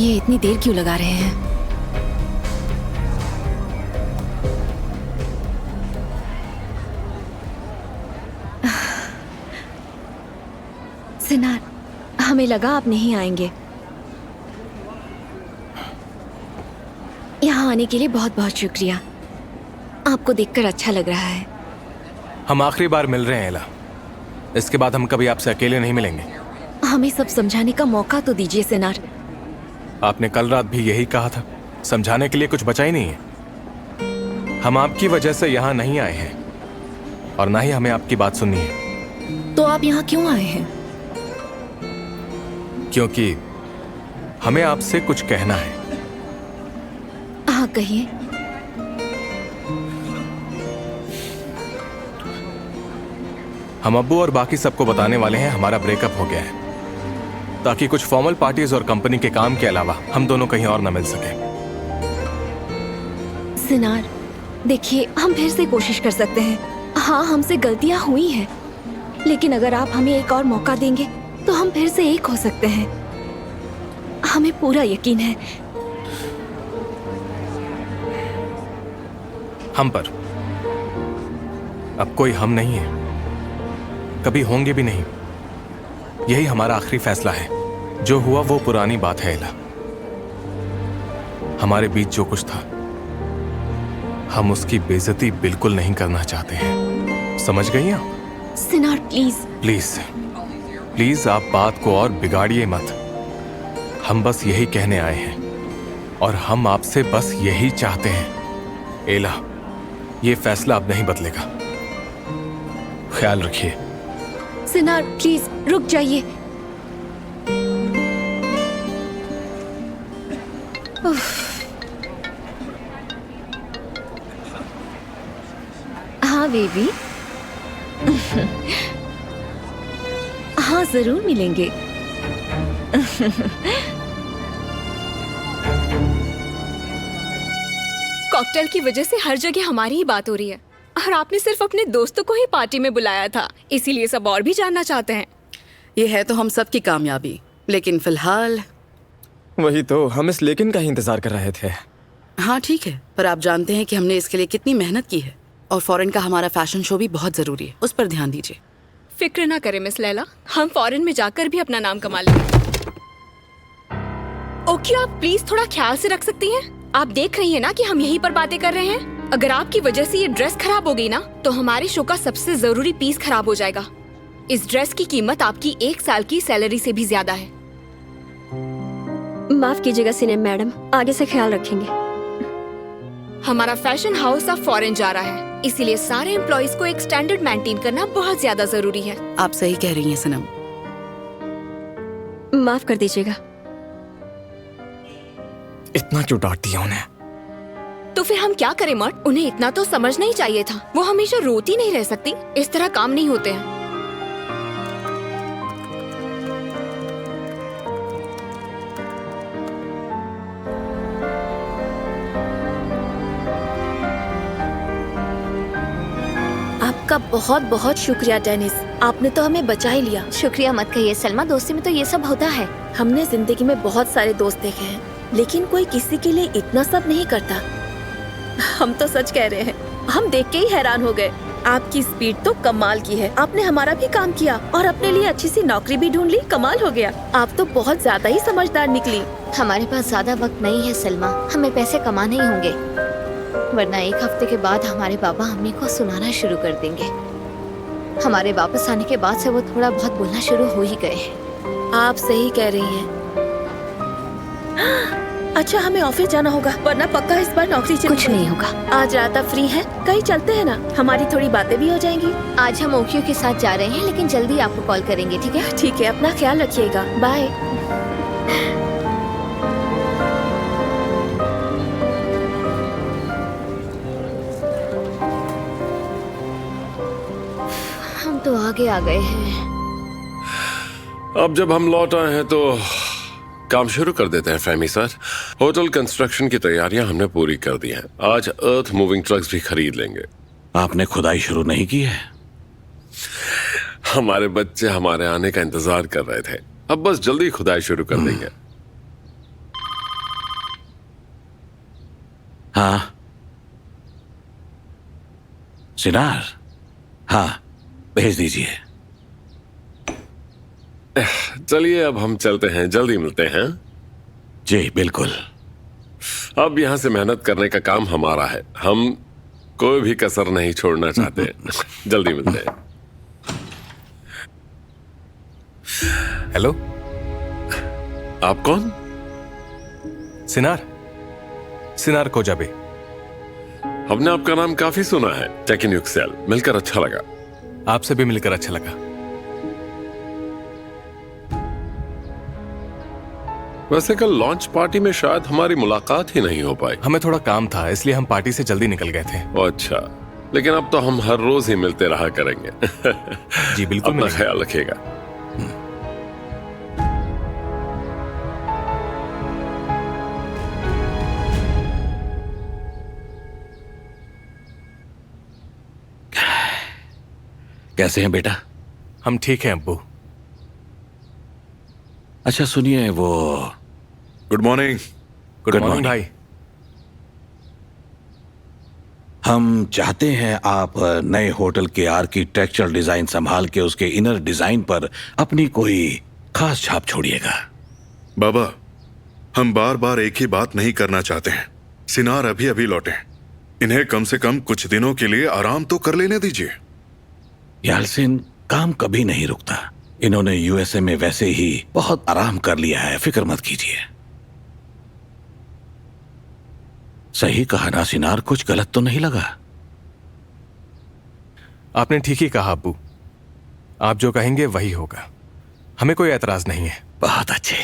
ये इतनी देर क्यों लगा रहे हैं? सिनार, हमें लगा आप नहीं आएंगे। यहाँ आने के लिए बहुत बहुत शुक्रिया। आपको देखकर अच्छा लग रहा है। हम आखिरी बार मिल रहे हैं एला। इसके बाद हम कभी आपसे अकेले नहीं मिलेंगे। हमें सब समझाने का मौका तो दीजिए सिनार। आपने कल रात भी यही कहा था। समझाने के लिए कुछ बचा ही नहीं है। हम आपकी वजह से यहाँ नहीं आए हैं और ना ही हमें आपकी बात सुननी है। तो आप यहाँ क्यों आए हैं? क्योंकि हमें आपसे कुछ कहना है। हाँ, कहिए। हम अब्बू और बाकी सबको बताने वाले हैं हमारा ब्रेकअप हो गया है, ताकि कुछ फॉर्मल पार्टीज और कंपनी के काम के अलावा हम दोनों कहीं और न मिल सके। सिनार, देखिए, हम फिर से कोशिश कर सकते हैं। हाँ, हमसे गलतियां हुई हैं, लेकिन अगर आप हमें एक और मौका देंगे तो हम फिर से एक हो सकते हैं। हमें पूरा यकीन है। हम पर अब कोई हम नहीं है, कभी होंगे भी नहीं। यही हमारा आखिरी फैसला है। जो हुआ वो पुरानी बात है एला। हमारे बीच जो कुछ था, हम उसकी बेइज्जती बिल्कुल नहीं करना चाहते हैं। समझ गई आप? सिनार, प्लीज। प्लीज प्लीज, आप बात को और बिगाड़िए मत। हम बस यही कहने आए हैं और हम आपसे बस यही चाहते हैं। एला, ये फैसला अब नहीं बदलेगा। ख्याल रखिए। सिनार, प्लीज रुक जाइए। हाँ बेबी। हाँ, जरूर मिलेंगे। कॉकटेल की वजह से हर जगह हमारी ही बात हो रही है और आपने सिर्फ अपने दोस्तों को ही पार्टी में बुलाया था, इसीलिए सब और भी जानना चाहते हैं। ये है तो हम सब की कामयाबी, लेकिन फिलहाल वही तो, हम इस लेकिन का ही इंतजार कर रहे थे। हाँ ठीक है, पर आप जानते हैं कि हमने इसके लिए कितनी मेहनत की है और फॉरेन का हमारा फैशन शो भी बहुत जरूरी है, उस पर ध्यान दीजिए। फिक्र ना करें मिस लैला, हम फॉरेन में जाकर भी अपना नाम कमा लेंगे। ओके, आप प्लीज थोड़ा ख्याल से रख सकती हैं? आप देख रही हैं ना कि हम यहीं पर बातें कर रहे हैं। अगर आपकी वजह से ये ड्रेस खराब हो गई ना, तो हमारे शो का सबसे जरूरी पीस खराब हो जाएगा। इस ड्रेस की कीमत आपकी 1 साल की सैलरी से भी ज्यादा है। माफ कीजिएगा सिनेम मैडम, आगे से ख्याल रखेंगे। हमारा फैशन हाउस अब फॉरेन जा रहा है, इसीलिए सारे एम्प्लॉइज को एक स्टैंडर्ड मेंटेन करना बहुत ज्यादा जरूरी है। आप सही कह रही हैं सनम। माफ कर दीजिएगा। इतना क्यों डांट दिया उन्हें? तो फिर हम क्या करें मर्द? उन्हें इतना तो समझना ही चाहिए था। वो हमेशा रोती नहीं रह सकती, इस तरह काम नहीं होते हैं। आपका बहुत बहुत शुक्रिया डेनिस, आपने तो हमें बचा ही लिया। शुक्रिया मत कहिए सलमा, दोस्ती में तो ये सब होता है। हमने जिंदगी में बहुत सारे दोस्त देखे हैं, लेकिन कोई किसी के लिए इतना सब नहीं करता। हम तो सच कह रहे हैं, हम देख के ही हैरान हो गए। आपकी स्पीड तो कमाल की है। आपने हमारा भी काम किया और अपने लिए अच्छी सी नौकरी भी ढूंढ ली। कमाल हो गया। आप तो बहुत ज्यादा ही समझदार निकली। हमारे पास ज्यादा वक्त नहीं है सलमा, हमें पैसे कमाने ही होंगे, वरना 1 हफ्ते के बाद हमारे पापा अम्मी को सुनाना शुरू कर देंगे। हमारे वापस आने के बाद से वो थोड़ा बहुत बोलना शुरू हो ही गए हैं। आप सही कह रही हैं। अच्छा, हमें ऑफिस जाना होगा, वरना पक्का इस बार नौकरी चली कुछ नहीं होगा। आज रात आप फ्री हैं? कहीं चलते हैं ना, हमारी थोड़ी बातें भी हो जाएंगी। आज हम ओकियो के साथ जा रहे हैं, लेकिन जल्दी आपको कॉल करेंगे, ठीक है? ठीक है, अपना ख्याल रखिएगा। बाय। हम तो आगे आ गए हैं। अब जब हम लौट आए हैं तो काम शुरू कर देते हैं फैमी सर। होटल कंस्ट्रक्शन की तैयारियां हमने पूरी कर दी हैं। आज अर्थ मूविंग ट्रक्स भी खरीद लेंगे। आपने खुदाई शुरू नहीं की है? हमारे बच्चे हमारे आने का इंतजार कर रहे थे, अब बस जल्दी खुदाई शुरू कर देंगे। हाँ सिनार, हाँ भेज दीजिए। चलिए अब हम चलते हैं, जल्दी मिलते हैं। जी बिल्कुल। अब यहाँ से मेहनत करने का काम हमारा है, हम कोई भी कसर नहीं छोड़ना चाहते। जल्दी मिलते हैं। हेलो, आप कौन? सिनार कोजाबे। हमने आपका नाम काफी सुना है। टेकिन युक्सेल, मिलकर अच्छा लगा। आपसे भी मिलकर अच्छा लगा। वैसे कल लॉन्च पार्टी में शायद हमारी मुलाकात ही नहीं हो पाई। हमें थोड़ा काम था, इसलिए हम पार्टी से जल्दी निकल गए थे। ओ अच्छा, लेकिन अब तो हम हर रोज ही मिलते रहा करेंगे। जी बिल्कुल। अपना ख्याल रखिएगा। कैसे हैं बेटा? हम ठीक हैं अब्बू। अच्छा सुनिए, वो गुड मॉर्निंग। गुड मॉर्निंग भाई। हम चाहते हैं आप नए होटल के आर्किटेक्चरल डिजाइन संभाल के उसके इनर डिजाइन पर अपनी कोई खास छाप छोड़िएगा। बाबा, हम बार बार एक ही बात नहीं करना चाहते हैं। सिनार अभी अभी लौटे, इन्हें कम से कम कुछ दिनों के लिए आराम तो कर लेने दीजिए। यालसिन, काम कभी नहीं रुकता। इन्होंने यूएसए में वैसे ही बहुत आराम कर लिया है, फिक्र मत कीजिए। सही कहा ना सिनार, कुछ गलत तो नहीं लगा? आपने ठीक ही कहा अब्बू, आप जो कहेंगे वही होगा, हमें कोई एतराज नहीं है। बहुत अच्छे।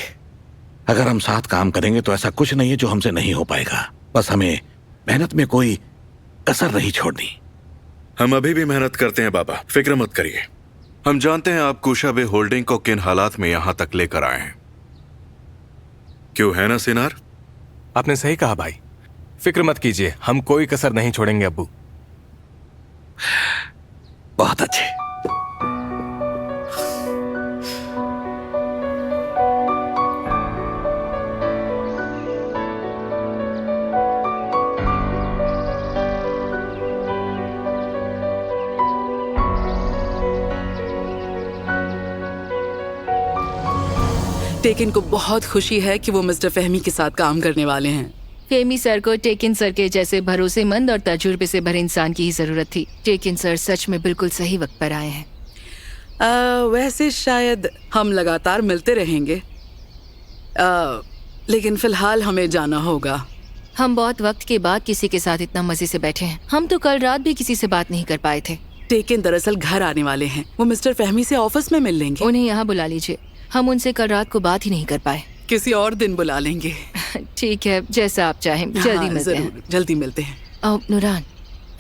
अगर हम साथ काम करेंगे तो ऐसा कुछ नहीं है जो हमसे नहीं हो पाएगा। बस हमें मेहनत में कोई कसर नहीं छोड़नी। हम अभी भी मेहनत करते हैं बाबा, फिक्र मत करिए। हम जानते हैं आप कुशाबे होल्डिंग को किन हालात में यहां तक लेकर आए हैं। क्यों, है ना सिनार? आपने सही कहा भाई, फिक्र मत कीजिए, हम कोई कसर नहीं छोड़ेंगे अब्बू। बहुत अच्छे। टेकिन को बहुत खुशी है कि वो मिस्टर फहमी के साथ काम करने वाले हैं। फेमी सर को टेकिन सर के जैसे भरोसेमंद और तजुर्बे से भरे इंसान की ही जरूरत थी। टेकिन सर सच में बिल्कुल सही वक्त पर आए हैं। वैसे शायद हम लगातार मिलते रहेंगे, लेकिन फिलहाल हमें जाना होगा। हम बहुत वक्त के बाद किसी के साथ इतना मजे से बैठे हैं। हम तो कल रात भी किसी से बात नहीं कर पाए थे। टेकिन दरअसल घर आने वाले हैं, वो मिस्टर फहमी से ऑफिस में मिल लेंगे। उन्हें यहाँ बुला लीजिए, हम उनसे कल रात को बात ही नहीं कर पाए। किसी और दिन बुला लेंगे। ठीक है, जैसा आप चाहें। जल्दी मिलते हैं। जल्दी मिलते हैं। नूरान,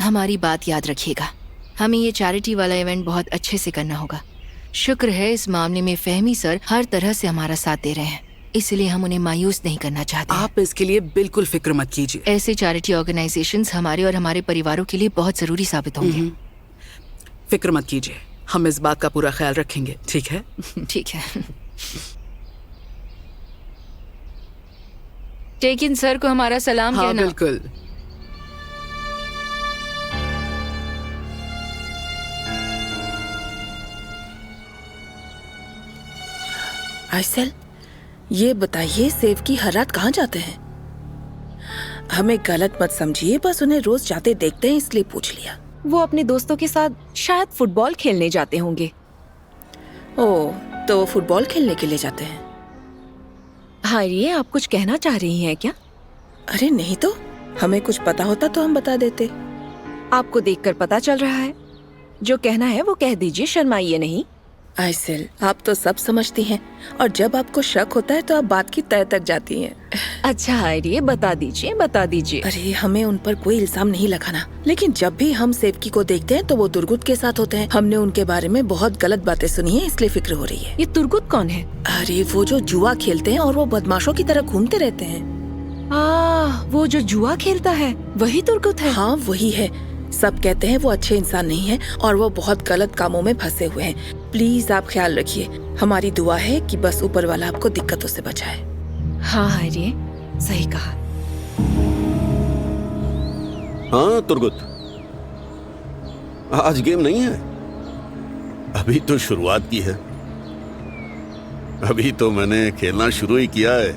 हमारी बात याद रखिएगा, हमें ये चैरिटी वाला इवेंट बहुत अच्छे से करना होगा। शुक्र है इस मामले में फहमी सर हर तरह से हमारा साथ दे रहे हैं, इसलिए हम उन्हें मायूस नहीं करना चाहते। आप इसके लिए बिल्कुल फिक्र मत कीजिए। ऐसे चैरिटी ऑर्गेनाइजेशंस हमारे और हमारे परिवारों के लिए बहुत जरूरी साबित होंगे। फिक्र मत कीजिए, हम इस बात का पूरा ख्याल रखेंगे। ठीक है? ठीक है। टेकिन सर को हमारा सलाम हाँ, कहना। बिल्कुल। आइसल, ये बताइए सेव की हर रात कहाँ जाते हैं? हमें गलत मत समझिए, बस उन्हें रोज जाते देखते हैं इसलिए पूछ लिया। वो अपने दोस्तों के साथ शायद फुटबॉल खेलने जाते होंगे। ओह, तो वो फुटबॉल खेलने के लिए जाते हैं? हाँ, ये आप कुछ कहना चाह रही हैं क्या? अरे नहीं तो, हमें कुछ पता होता तो हम बता देते। आपको देखकर पता चल रहा है, जो कहना है वो कह दीजिए, शर्माइए नहीं। आइसल, आप तो सब समझती हैं, और जब आपको शक होता है तो आप बात की तह तक जाती हैं। अच्छा हायरिए, बता दीजिए, बता दीजिए। अरे हमें उन पर कोई इल्जाम नहीं लगाना, लेकिन जब भी हम सेवकी को देखते हैं तो वो तुर्गुत के साथ होते हैं। हमने उनके बारे में बहुत गलत बातें सुनी है, इसलिए फिक्र हो रही है। ये तुर्गुत कौन है? अरे वो जो जुआ खेलते हैं और वो बदमाशों की तरह घूमते रहते हैं। वो जो जुआ खेलता है वही तुर्गुत है? हाँ वही है। सब कहते हैं वो अच्छे इंसान नहीं है और वो बहुत गलत कामों में फंसे हुए हैं। प्लीज आप ख्याल रखिए, हमारी दुआ है कि बस ऊपर वाला आपको दिक्कतों से बचाए। हाँ हायरिए, सही कहा। हाँ तुर्गुत, आज गेम नहीं है। अभी तो शुरुआत की है, अभी तो मैंने खेलना शुरू ही किया है।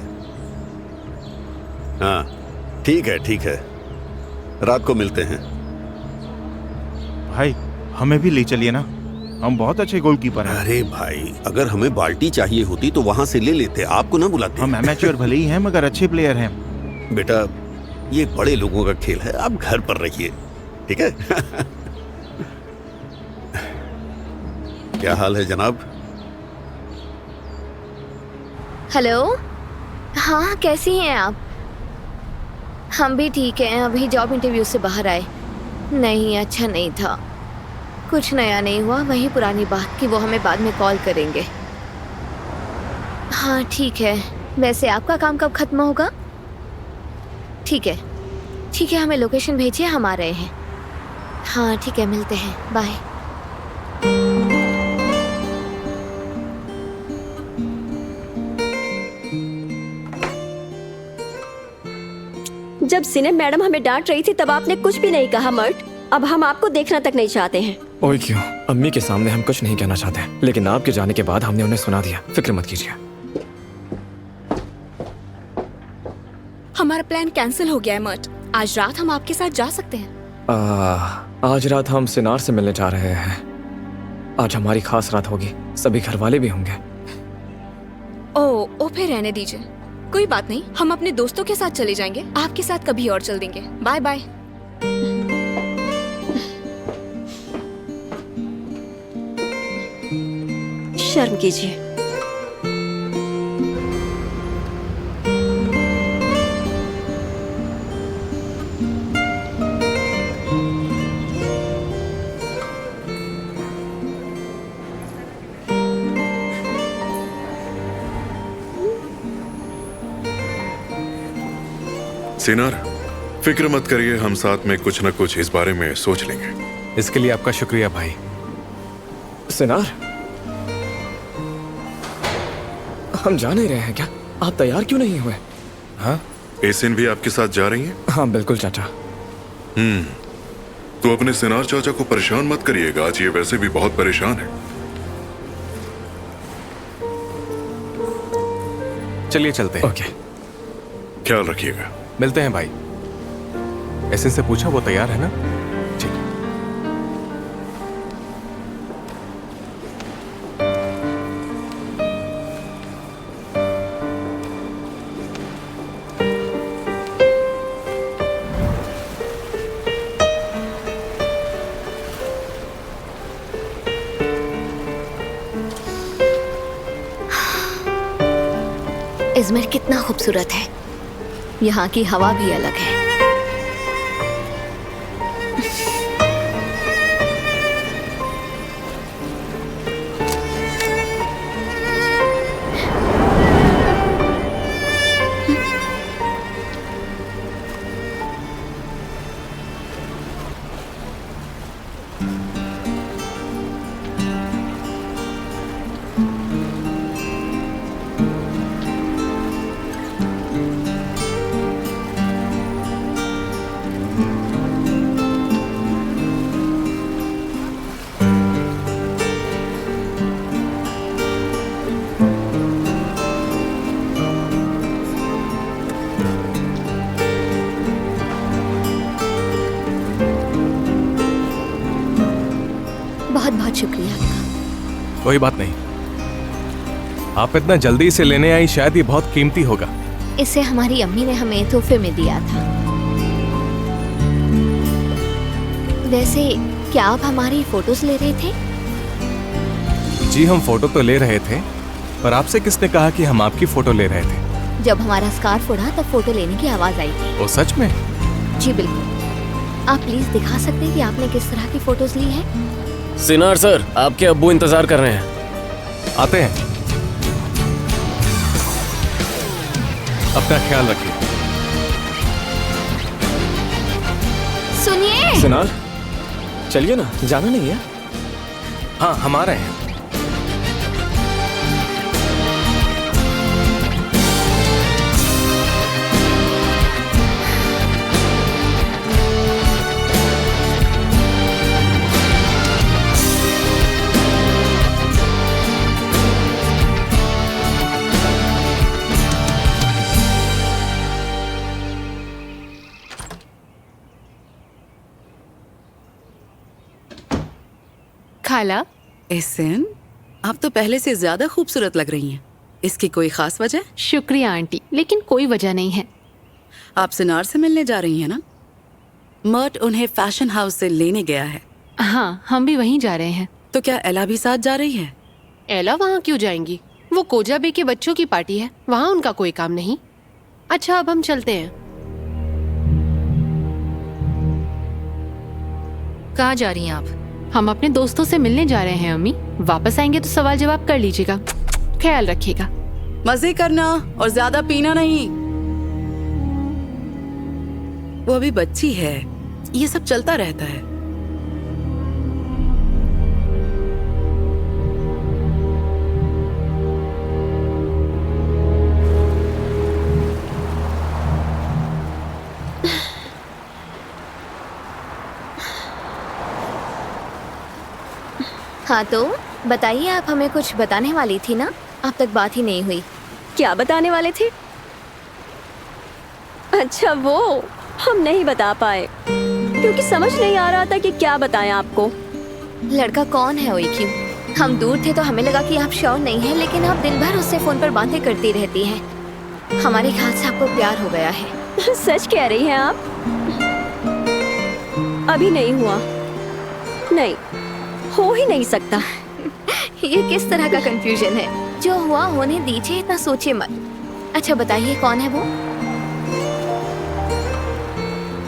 हाँ ठीक है, रात को मिलते हैं। भाई हमें भी ले चलिए ना, हम बहुत अच्छे गोलकीपर हैं। अरे भाई, अगर हमें बाल्टी चाहिए होती तो वहां से ले लेते, आपको ना बुलाते। हम एमेच्योर भले ही हैं मगर अच्छे प्लेयर हैं। बेटा ये बड़े लोगों का खेल है, आप घर पर रहिए, ठीक है? क्या हाल है जनाब? हेलो, हाँ कैसी हैं आप? हम भी ठीक हैं, अभी जॉब इंटरव्यू से बाहर आए। नहीं अच्छा नहीं था, कुछ नया नहीं हुआ, वही पुरानी बात कि वो हमें बाद में कॉल करेंगे। हाँ ठीक है, वैसे आपका काम कब खत्म होगा? ठीक है, हमें लोकेशन भेजिए, हम आ रहे हैं। हाँ ठीक है, मिलते हैं, बाय। जब सिने मैडम हमें डांट रही थी तब आपने कुछ भी नहीं कहा मर्ट। अब हम आपको देखना तक नहीं चाहते हैं। ओए क्यों? अम्मी के सामने हम कुछ नहीं कहना चाहते, लेकिन आपके जाने के बाद हमने उन्हें सुना दिया। फिक्र मत कीजिए। हमारा प्लान कैंसिल हो गया है मर्ट। आज रात हम आपके साथ जा सकते हैं। आज रात हम सिनार से मिलने जा रहे हैं। आज हमारी खास रात होगी, सभी घर वाले भी होंगे। ओ फिर रहने दीजिए, कोई बात नहीं, हम अपने दोस्तों के साथ चले जाएंगे, आपके साथ कभी और चल देंगे। Bye bye. शर्म कीजिए। सिनार, फिक्र मत करिए, हम साथ में कुछ न कुछ इस बारे में सोच लेंगे। इसके लिए आपका शुक्रिया भाई। सिनार, हम जा नहीं रहे हैं क्या? आप तैयार क्यों नहीं हुए? हाँ, एसिन भी आपके साथ जा रही हैं? हाँ बिल्कुल चाचा। तो अपने सिनार चाचा को परेशान मत करिएगा, आज ये वैसे भी बहुत परेशान है। चलिए चलते हैं। ओके, ख्याल रखिएगा। मिलते हैं भाई। ऐसे से पूछा, वो तैयार है ना? ठीक। इज़मिर कितना खूबसूरत है, यहाँ की हवा भी अलग है। बहुत बहुत शुक्रिया आपका। कोई बात नहीं, आप इतना जल्दी इसे लेने आई, शायद ये बहुत कीमती होगा। इसे हमारी अम्मी ने हमें तोहफे में दिया था। वैसे क्या आप हमारी फोटोज ले रहे थे? जी हम फोटो तो ले रहे थे, पर आपसे किसने कहा कि हम आपकी फोटो ले रहे थे? जब हमारा स्कार्फ उड़ा तब फोटो लेने की आवाज आई थी। ओ सच में? जी बिल्कुल। आप प्लीज दिखा सकते हैं कि आपने किस तरह की फोटोज ली है? सिनार सर, आपके अब्बू इंतजार कर रहे हैं। आते हैं। अपना ख्याल रखिए। सुनिए। सिनार, चलिए ना, जाना नहीं है? हाँ हम आ रहे हैं। खाला। एहसन, आप तो पहले से ज्यादा खूबसूरत लग रही हैं। इसकी कोई खास वजह? शुक्रिया आंटी, लेकिन कोई वजह नहीं है। आप सिनार से मिलने जा रही हैं ना? मर्ट उन्हें फैशन हाउस से लेने गया है। हाँ, हम भी वहीं जा रहे हैं। तो क्या एला भी साथ जा रही है? एला वहाँ क्यों जाएंगी? वो कोजा बे के बच्चों की पार्टी है, वहाँ उनका कोई काम नहीं। अच्छा, अब हम चलते हैं। कहाँ जा रही हैं आप? हम अपने दोस्तों से मिलने जा रहे हैं अम्मी। वापस आएंगे तो सवाल जवाब कर लीजिएगा। ख्याल रखिएगा। मजे करना और ज्यादा पीना नहीं। वो अभी बच्ची है, ये सब चलता रहता है। हाँ तो बताइए, आप हमें कुछ बताने वाली थी ना? अब तक बात ही नहीं हुई। क्या बताने वाले थे? अच्छा वो हम नहीं बता पाए क्योंकि समझ नहीं आ रहा था कि क्या बताएं आपको। लड़का कौन है ओईक्यू? हम दूर थे तो हमें लगा कि आप श्योर नहीं हैं, लेकिन आप दिन भर उससे फोन पर बातें करती रहती हैं। हमारे ख्याल से आपको प्यार हो गया है। सच कह रही हैं आप? अभी नहीं हुआ, नहीं हो ही नहीं सकता। ये किस तरह का कंफ्यूजन है? जो हुआ होने दीजिए, इतना सोचिए मत। अच्छा बताइए, कौन है वो?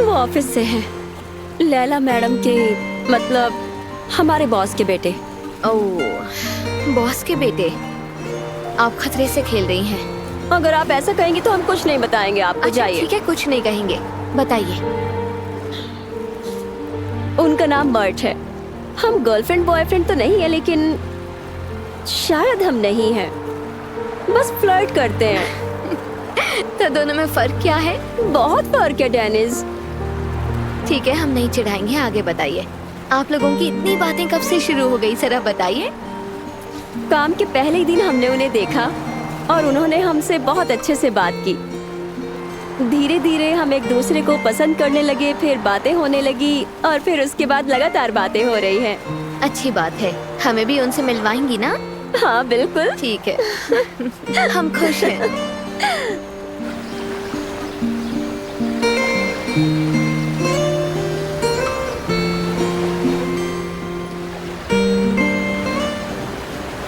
वो ऑफिस से है, लैला मैडम के, मतलब हमारे बॉस के बेटे। ओह, बॉस के बेटे। आप खतरे से खेल रही हैं। अगर आप ऐसा कहेंगे तो हम कुछ नहीं बताएंगे आपको। अच्छा, जाइए। ठीक है, कुछ नहीं कहेंगे, बताइए। उनका नाम मर्ट है। हम गर्लफ्रेंड बॉयफ्रेंड तो नहीं है, लेकिन शायद हम नहीं हैं, बस फ्लर्ट करते हैं। तो दोनों में फर्क क्या है? बहुत फर्क है डेनिस। ठीक है, हम नहीं चिढ़ाएंगे, आगे बताइए। आप लोगों की इतनी बातें कब से शुरू हो गई, जरा बताइए। काम के पहले ही दिन हमने उन्हें देखा और उन्होंने हमसे बहुत अच्छे से बात की। धीरे धीरे हम एक दूसरे को पसंद करने लगे, फिर बातें होने लगी और फिर उसके बाद लगातार बातें हो रही हैं। अच्छी बात है, हमें भी उनसे मिलवाएंगी ना? हाँ बिल्कुल। ठीक है। हम खुश हैं।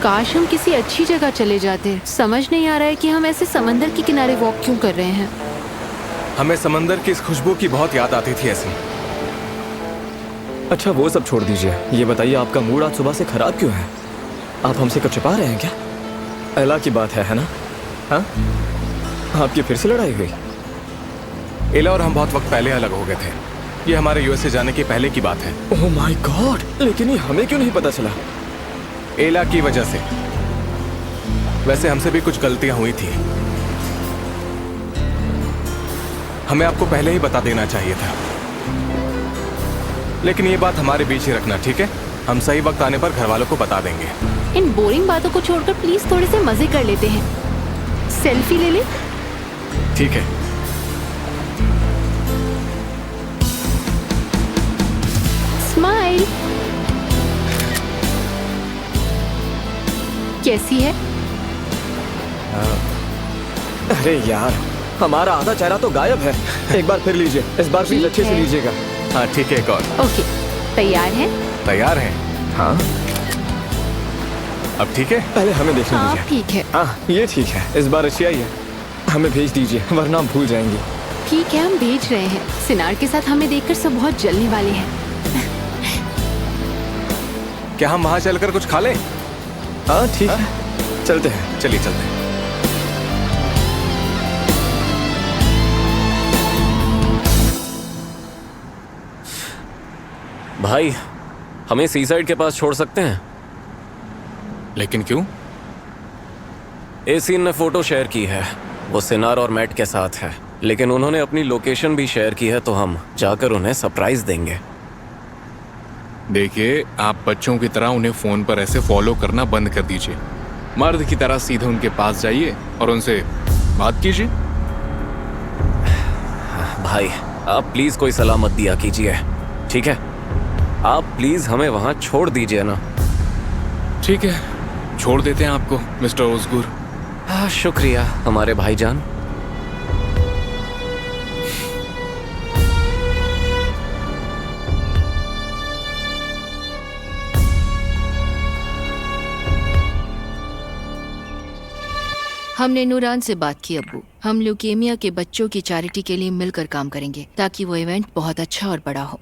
काश हम किसी अच्छी जगह चले जाते। समझ नहीं आ रहा है कि हम ऐसे समंदर के किनारे वॉक क्यों कर रहे हैं। हमें समंदर की इस खुशबू की बहुत याद आती थी ऐसी। अच्छा वो सब छोड़ दीजिए, ये बताइए आपका मूड आज सुबह से खराब क्यों है? आप हमसे कुछ छिपा रहे हैं क्या? एला की बात है ना? हाँ, आपकी फिर से लड़ाई हुई? एला और हम बहुत वक्त पहले अलग हो गए थे। ये हमारे यूएसए जाने के पहले की बात है। ओह माय गॉड, लेकिन ये हमें क्यों नहीं पता चला? एला की वजह से। वैसे हमसे भी कुछ गलतियां हुई थी, हमें आपको पहले ही बता देना चाहिए था। लेकिन ये बात हमारे बीच ही रखना, ठीक है? हम सही वक्त आने पर घर वालों को बता देंगे। इन बोरिंग बातों को छोड़कर प्लीज थोड़े से मजे कर लेते हैं। सेल्फी ले ले। ठीक है। स्माइल। कैसी है? अरे यार, हमारा आधा चेहरा तो गायब है। एक बार फिर लीजिए, इस बार प्लीज अच्छे से लीजिएगा। हाँ ठीक है, एक और। ओके, तैयार है? तैयार है। हाँ अब ठीक है? पहले हमें देखने हाँ, दीजिए। ठीक है। हाँ ये ठीक है, इस बार अच्छी आई है। हमें भेज दीजिए वरना हम भूल जाएंगे। ठीक है, हम भेज रहे हैं। सिनार के साथ हमें देखकर सब बहुत जलने वाले हैं। क्या हम वहां चलकर कुछ खा लें? हाँ ठीक है, चलते हैं। चलिए चलते हैं। भाई, हमें सीसाइड के पास छोड़ सकते हैं? लेकिन क्यों? एसीन ने फोटो शेयर की है, वो सिनार और मैट के साथ है, लेकिन उन्होंने अपनी लोकेशन भी शेयर की है, तो हम जाकर उन्हें सरप्राइज देंगे। देखिए, आप बच्चों की तरह उन्हें फोन पर ऐसे फॉलो करना बंद कर दीजिए। मर्द की तरह सीधे उनके पास जाइए और उनसे बात कीजिए। भाई, आप प्लीज कोई सलाह मत दिया कीजिए, ठीक है? आप प्लीज हमें वहां छोड़ दीजिए ना। ठीक है, छोड़ देते हैं आपको मिस्टर ओसगुर। हाँ, शुक्रिया हमारे भाईजान। हमने नूरान से बात की अब्बू। हम ल्यूकेमिया के बच्चों की चैरिटी के लिए मिलकर काम करेंगे ताकि वो इवेंट बहुत अच्छा और बड़ा हो।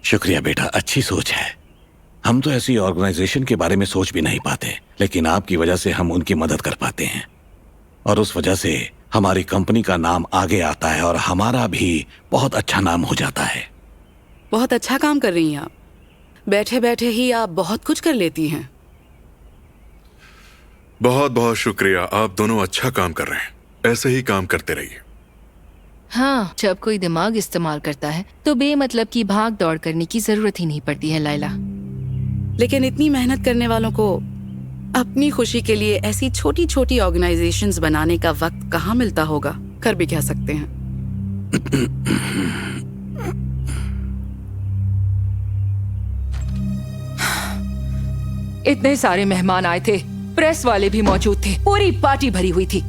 शुक्रिया बेटा, अच्छी सोच है। हम तो ऐसी ऑर्गेनाइजेशन के बारे में सोच भी नहीं पाते, लेकिन आपकी वजह से हम उनकी मदद कर पाते हैं और उस वजह से हमारी कंपनी का नाम आगे आता है और हमारा भी बहुत अच्छा नाम हो जाता है। बहुत अच्छा काम कर रही हैं आप। बैठे बैठे ही आप बहुत कुछ कर लेती हैं। बहुत बहुत शुक्रिया, आप दोनों अच्छा काम कर रहे हैं। ऐसे ही काम करते रहिए। हाँ, जब कोई दिमाग इस्तेमाल करता है तो बेमतलब की भाग दौड़ करने की जरूरत ही नहीं पड़ती है लाइला। लेकिन इतनी मेहनत करने वालों को अपनी खुशी के लिए ऐसी छोटी छोटी ऑर्गेनाइजेशंस बनाने का वक्त कहाँ मिलता होगा। कर भी कह सकते हैं। इतने सारे मेहमान आए थे, प्रेस वाले भी मौजूद थे, पूरी पार्टी भरी हुई थी,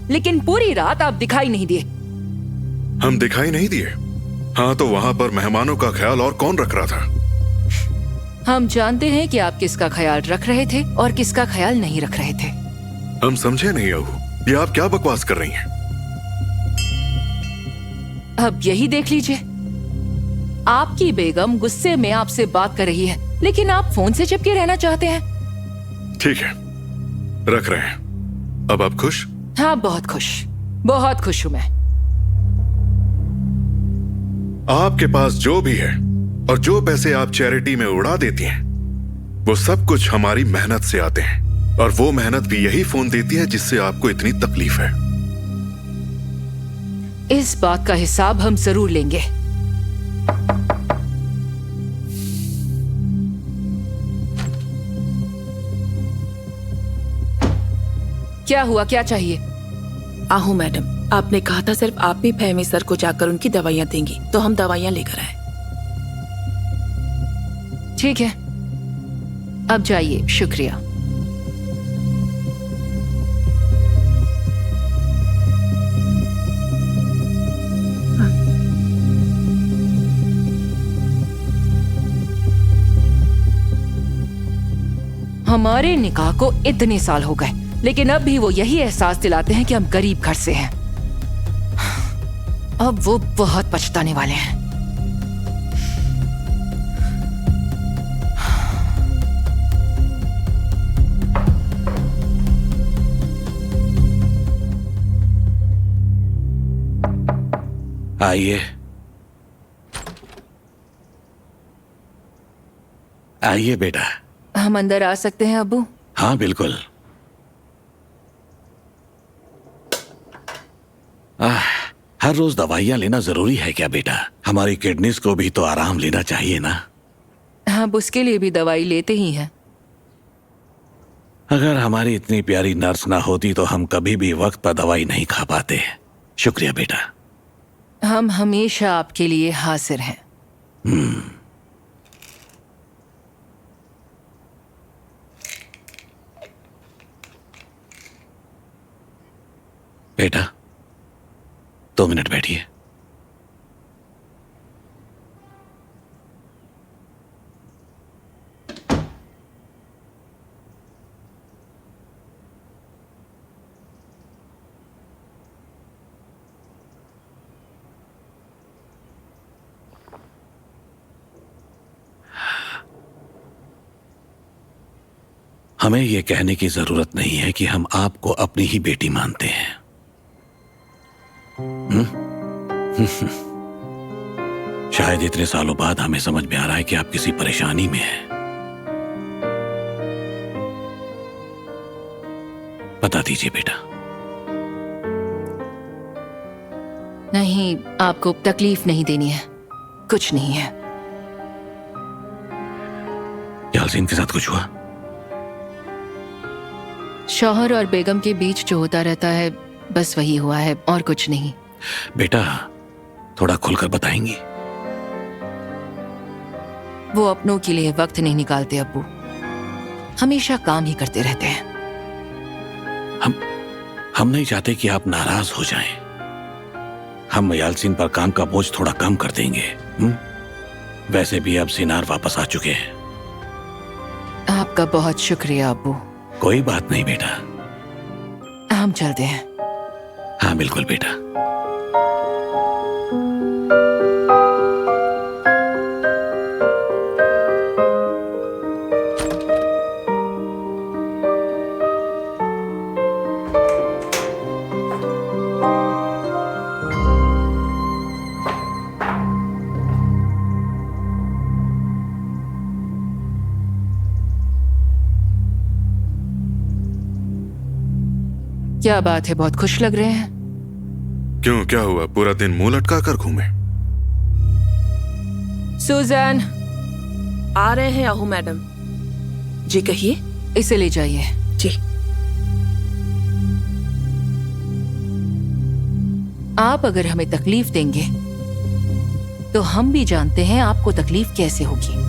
लेकिन पूरी रात आप दिखाई नहीं दिए। हम दिखाई नहीं दिए? हाँ, तो वहाँ पर मेहमानों का ख्याल और कौन रख रहा था? हम जानते हैं कि आप किसका ख्याल रख रहे थे और किसका ख्याल नहीं रख रहे थे। हम समझे नहीं अहू, ये आप क्या बकवास कर रही हैं? अब यही देख लीजिए, आपकी बेगम गुस्से में आपसे बात कर रही है, लेकिन आप फोन से चिपके रहना चाहते हैं। ठीक है, रख रहे हैं। अब आप खुश? हाँ, बहुत खुश हूँ मैं। आपके पास जो भी है और जो पैसे आप चैरिटी में उड़ा देती हैं, वो सब कुछ हमारी मेहनत से आते हैं और वो मेहनत भी यही फोन देती है जिससे आपको इतनी तकलीफ है। इस बात का हिसाब हम जरूर लेंगे। क्या हुआ, क्या चाहिए? आहू मैडम, आपने कहा था सिर्फ आप भी फहमी सर को जाकर उनकी दवाइयाँ देंगी, तो हम दवाइयाँ लेकर आए। ठीक है, अब जाइए। शुक्रिया। हमारे निकाह को इतने साल हो गए, लेकिन अब भी वो यही एहसास दिलाते हैं कि हम गरीब घर से हैं। अब वो बहुत पछताने वाले हैं। आइए आइए बेटा। हम अंदर आ सकते हैं अब्बू? हाँ बिल्कुल। हर रोज दवाइयाँ लेना जरूरी है क्या बेटा? हमारी किडनीज को भी तो आराम लेना चाहिए ना। हम उसके लिए भी दवाई लेते ही हैं। अगर हमारी इतनी प्यारी नर्स ना होती तो हम कभी भी वक्त पर दवाई नहीं खा पाते। शुक्रिया बेटा। हम हमेशा आपके लिए हाजिर हैं। बेटा 2 मिनट बैठिए। हमें यह कहने की जरूरत नहीं है कि हम आपको अपनी ही बेटी मानते हैं। शायद इतने सालों बाद हमें समझ में आ रहा है कि आप किसी परेशानी में हैं। बता दीजिए बेटा। नहीं, आपको तकलीफ नहीं देनी है, कुछ नहीं है। यासीन के साथ कुछ हुआ? शौहर और बेगम के बीच जो होता रहता है बस वही हुआ है, और कुछ नहीं। बेटा थोड़ा खुलकर बताएंगी? वो अपनों के लिए वक्त नहीं निकालते अब्बू। हमेशा काम ही करते रहते हैं। हम नहीं चाहते कि आप नाराज हो जाएं। हम मयालसिन पर काम का बोझ थोड़ा कम कर देंगे। वैसे भी अब सिनार वापस आ चुके हैं। आपका बहुत शुक्रिया अब्बू। कोई बात नहीं बेटा। हम चलते हैं। हाँ बिल्कुल बेटा। क्या बात है, बहुत खुश लग रहे हैं। क्यों, क्या हुआ? पूरा दिन मुंह लटका कर घूमे? सुजैन आ रहे हैं आहू मैडम जी, कहिए। इसे ले जाइए। जी। आप अगर हमें तकलीफ देंगे तो हम भी जानते हैं आपको तकलीफ कैसे होगी।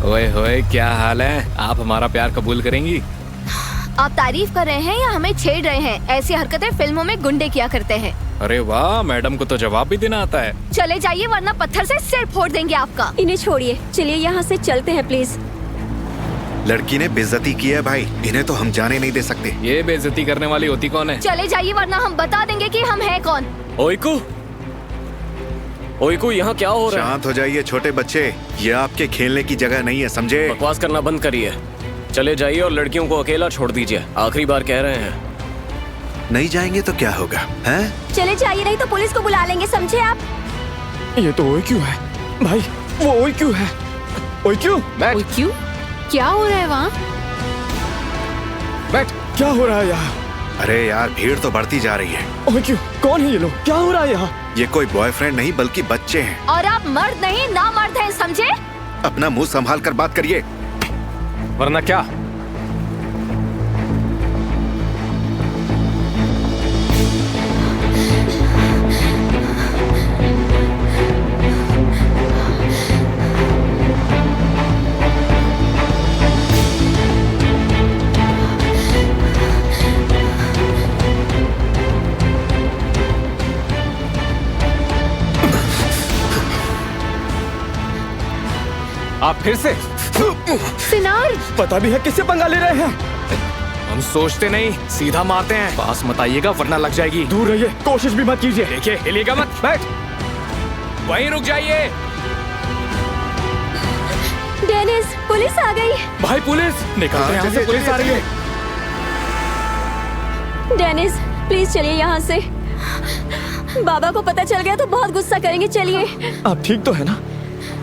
ओए होए, क्या हाल है? आप हमारा प्यार कबूल करेंगी? आप तारीफ कर रहे हैं या हमें छेड़ रहे हैं? ऐसी हरकतें फिल्मों में गुंडे किया करते हैं। अरे वाह, मैडम को तो जवाब भी देना आता है। चले जाइए वरना पत्थर से सिर फोड़ देंगे आपका। इन्हें छोड़िए, चलिए यहाँ से चलते हैं प्लीज। लड़की ने बेइज्जती की है भाई, इन्हें तो हम जाने नहीं दे सकते। ये बेइज्जती करने वाली होती कौन है? चले जाइए वरना हम बता देंगे कि हम हैं कौन। ओइकू, यहाँ क्या हो रहा है? शांत हो जाइए छोटे बच्चे, ये आपके खेलने की जगह नहीं है, समझे? बकवास करना बंद करिए। चले जाइए और लड़कियों को अकेला छोड़ दीजिए। आखिरी बार कह रहे हैं। नहीं जाएंगे तो क्या होगा? हैं? चले जाइए, नहीं तो पुलिस को बुला लेंगे, समझे आप? ये तो ओइक्यू है भाई, वो ओइक्यू है। ओइक्यू, बैठ। ओइक्यू? क्या हो रहा है वहाँ? बैठ। क्या हो रहा है यहाँ? अरे यार, भीड़ तो बढ़ती जा रही है। ओइक्यू, कौन है ये लोग? क्या हो रहा है यहाँ? ये कोई बॉयफ्रेंड नहीं बल्कि बच्चे हैं। और आप मर्द नहीं ना मर्द हैं, समझे? अपना मुंह संभाल कर बात करिए, वरना क्या? आप फिर से? सिनार, पता भी है किससे पंगा ले रहे हैं। हम सोचते नहीं, सीधा मारते हैं। पास मत आइएगा वरना लग जाएगी। दूर रहिए, कोशिश भी मत कीजिए। देखिए, हिलिएगा मत। बैठ, वहीं रुक जाइए। डेनिस, पुलिस आ गई। भाई पुलिस निकलते हैं यहाँ से, पुलिस आ रही है। डेनिस प्लीज चलिए यहाँ से, बाबा को पता चल गया तो बहुत गुस्सा करेंगे। चलिए। आप ठीक तो है ना?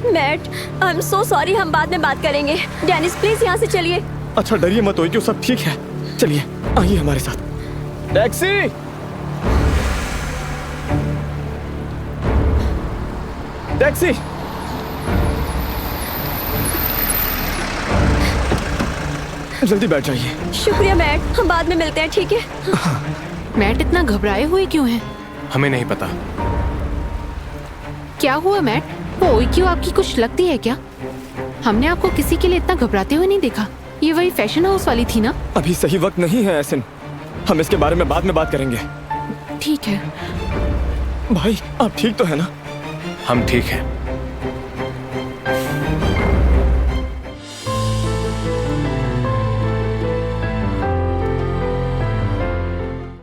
Matt, I am so sorry, हम बाद में बात करेंगे। डेनिस प्लीज यहाँ से चलिए। अच्छा डरिए मत, क्यों सब ठीक है। चलिए आइए हमारे साथ। टैक्सी! टैक्सी! जल्दी बैठ जाइए। शुक्रिया मैट, हम बाद में मिलते हैं, ठीक है? मैट इतना घबराए हुए क्यों हैं? हमें नहीं पता। क्या हुआ मैट? वो ओइक्यू आपकी कुछ लगती है क्या? हमने आपको किसी के लिए इतना घबराते हुए नहीं देखा। ये वही फैशन हाउस वाली थी ना? अभी सही वक्त नहीं है एहसन, हम इसके बारे में बाद में बात करेंगे। ठीक है। भाई आप ठीक तो है ना? हम ठीक हैं।